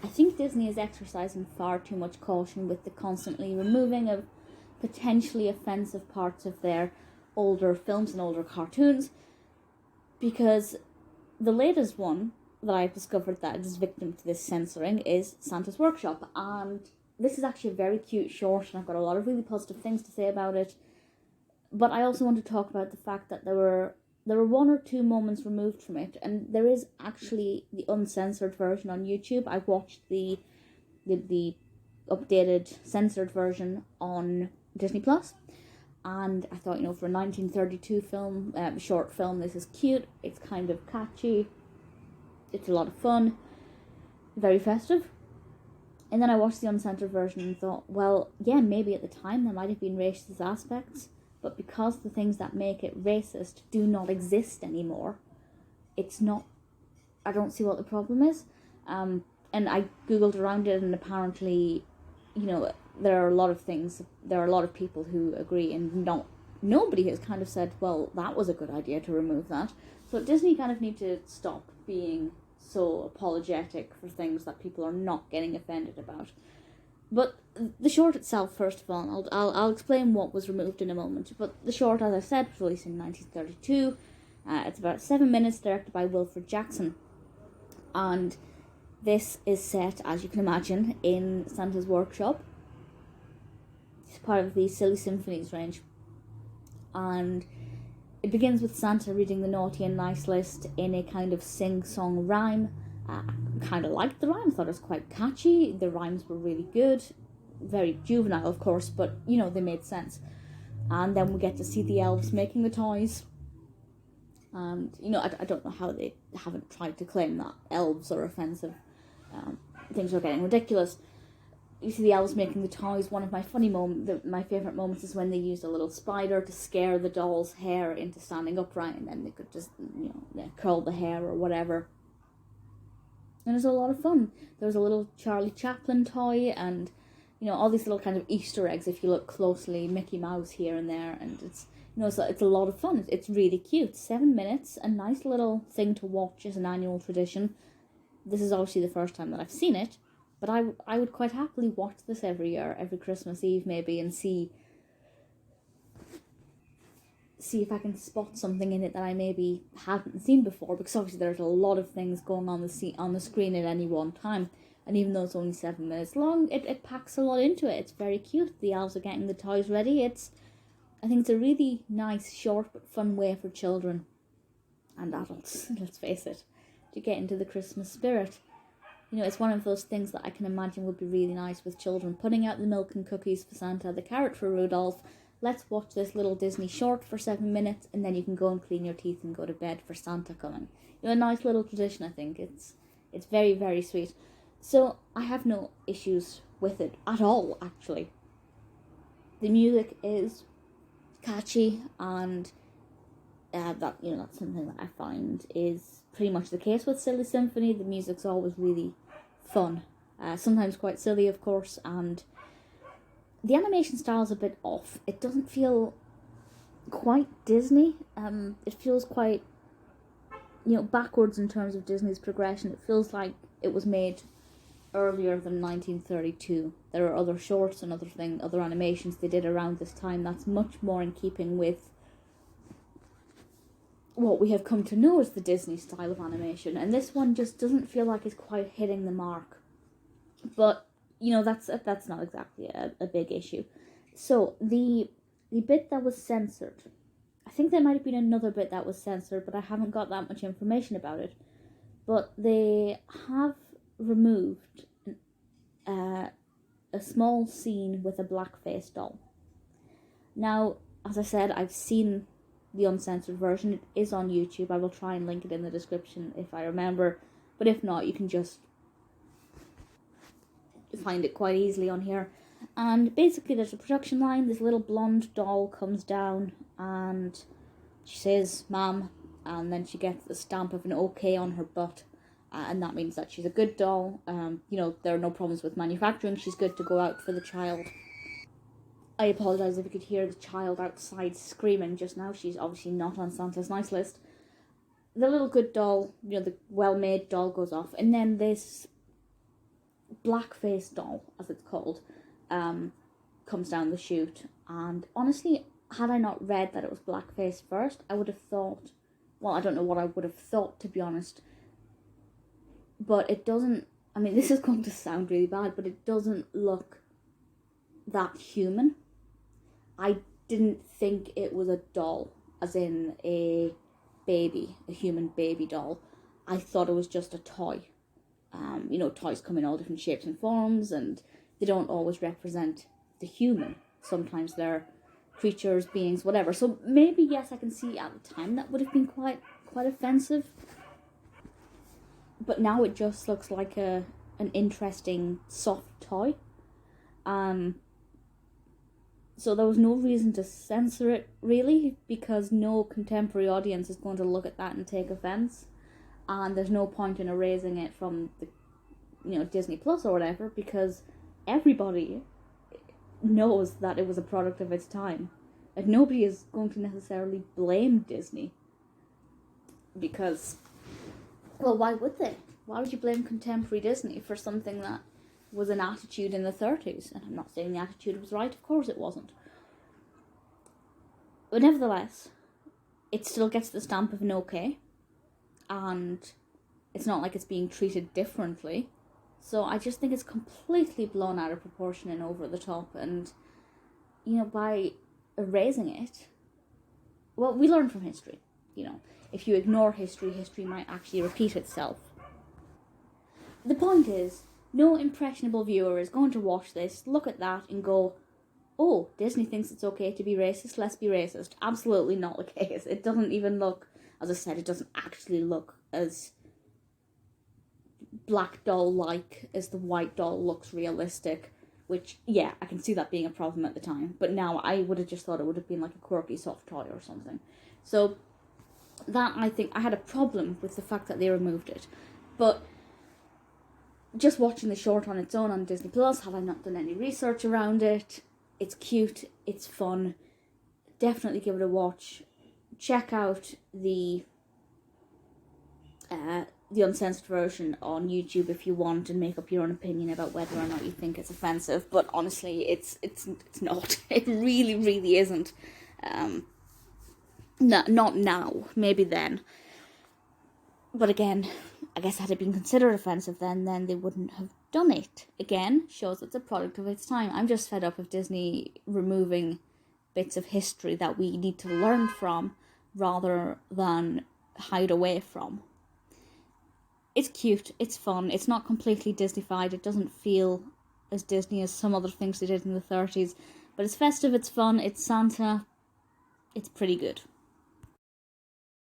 I think Disney is exercising far too much caution with the constantly removing of potentially offensive parts of their older films and older cartoons, because the latest one that I've discovered that is victim to this censoring is Santa's Workshop, and this is actually a very cute short, and I've got a lot of really positive things to say about it. But I also want to talk about the fact that there were one or two moments removed from it, and there is actually the uncensored version on YouTube. I watched the updated censored version on Disney Plus, and I thought, for a 1932 film, short film, this is cute. It's kind of catchy. It's a lot of fun, very festive. And then I watched the uncensored version and thought, well, yeah, maybe at the time there might have been racist aspects, but because the things that make it racist do not exist anymore, it's not, I don't see what the problem is. And I googled around it, and apparently, there are a lot of people who agree, and nobody has kind of said, well, that was a good idea to remove that. So Disney kind of need to stop being so apologetic for things that people are not getting offended about. But the short itself, first of all, I'll explain what was removed in a moment. But the short, as I said, was released in 1932. It's about 7 minutes, directed by Wilfred Jackson. And this is set, as you can imagine, in Santa's Workshop. It's part of the Silly Symphonies range. And it begins with Santa reading the naughty and nice list in a kind of sing-song rhyme. Kind of liked the rhyme, thought it was quite catchy. The rhymes were really good. Very juvenile, of course, but, they made sense. And then we get to see the elves making the toys. And, I don't know how they haven't tried to claim that elves are offensive. Things are getting ridiculous. You see the elves making the toys. One of my my favourite moments is when they used a little spider to scare the doll's hair into standing upright, and then they could just, curl the hair or whatever. And it was a lot of fun. There was a little Charlie Chaplin toy, and, all these little kind of Easter eggs, if you look closely, Mickey Mouse here and there, and it's, it's a lot of fun. It's really cute. 7 minutes, a nice little thing to watch as an annual tradition. This is obviously the first time that I've seen it, but I would quite happily watch this every year, every Christmas Eve maybe, and see if I can spot something in it that I maybe haven't seen before, because obviously there's a lot of things going on the screen at any one time, and even though it's only 7 minutes long, it packs a lot into it. It's very cute. The elves are getting the toys ready. I think it's a really nice, short but fun way for children and adults, let's face it, to get into the Christmas spirit. It's one of those things that I can imagine would be really nice with children, putting out the milk and cookies for Santa, the carrot for Rudolph. Let's watch this little Disney short for 7 minutes, and then you can go and clean your teeth and go to bed for Santa coming. A nice little tradition, I think. It's very, very sweet. So I have no issues with it at all, actually. The music is catchy, and that's something that I find is pretty much the case with Silly Symphony. The music's always really fun. Sometimes quite silly, of course, and the animation style is a bit off. It doesn't feel quite Disney. It feels quite, backwards in terms of Disney's progression. It feels like it was made earlier than 1932. There are other shorts and other animations they did around this time that's much more in keeping with what we have come to know as the Disney style of animation. And this one just doesn't feel like it's quite hitting the mark. But that's not exactly a big issue. So the bit that was censored, I think there might have been another bit that was censored, but I haven't got that much information about it. But they have removed a small scene with a black-faced doll. Now, as I said, I've seen the uncensored version. It is on YouTube. I will try and link it in the description if I remember. But if not, you can just find it quite easily on here. And basically there's a production line. This little blonde doll comes down and she says ma'am, and then she gets the stamp of an OK on her butt, and that means that she's a good doll. There are no problems with manufacturing. She's good to go out for the child. I apologise if you could hear the child outside screaming just now. She's obviously not on Santa's nice list. The little good doll, the well-made doll goes off, and then this blackface doll, as it's called, comes down the chute. And honestly, had I not read that it was blackface first, I would have thought, well, I don't know what I would have thought, to be honest. But it doesn't, I mean, this is going to sound really bad, but it doesn't look that human. I didn't think it was a doll, as in a human baby doll. I thought it was just a toy. Toys come in all different shapes and forms, and they don't always represent the human. Sometimes they're creatures, beings, whatever. So maybe, yes, I can see at the time that would have been quite offensive. But now it just looks like an interesting soft toy. So there was no reason to censor it, really, because no contemporary audience is going to look at that and take offence. And there's no point in erasing it from the, Disney Plus or whatever, because everybody knows that it was a product of its time. And nobody is going to necessarily blame Disney. Because, well, why would they? Why would you blame contemporary Disney for something that was an attitude in the 30s? And I'm not saying the attitude was right, of course it wasn't. But nevertheless, it still gets the stamp of an okay. And it's not like it's being treated differently. So I just think it's completely blown out of proportion and over the top. And, by erasing it, well, we learn from history. If you ignore history, history might actually repeat itself. The point is, no impressionable viewer is going to watch this, look at that, and go, oh, Disney thinks it's okay to be racist, let's be racist. Absolutely not the case. It doesn't even look, as I said, it doesn't actually look as black doll-like as the white doll looks realistic, which, yeah, I can see that being a problem at the time. But now I would have just thought it would have been like a quirky soft toy or something. So that, I think, I had a problem with the fact that they removed it. But just watching the short on its own on Disney Plus, had I not done any research around it, it's cute, it's fun, definitely give it a watch. Check out the uncensored version on YouTube if you want, and make up your own opinion about whether or not you think it's offensive. But honestly, it's not. It really, really isn't. Not now. Maybe then. But again, I guess had it been considered offensive then they wouldn't have done it. Again, shows it's a product of its time. I'm just fed up of Disney removing bits of history that we need to learn from rather than hide away from. It's cute, it's fun, it's not completely Disney-fied, it doesn't feel as Disney as some other things they did in the 30s, but it's festive, it's fun, it's Santa, it's pretty good.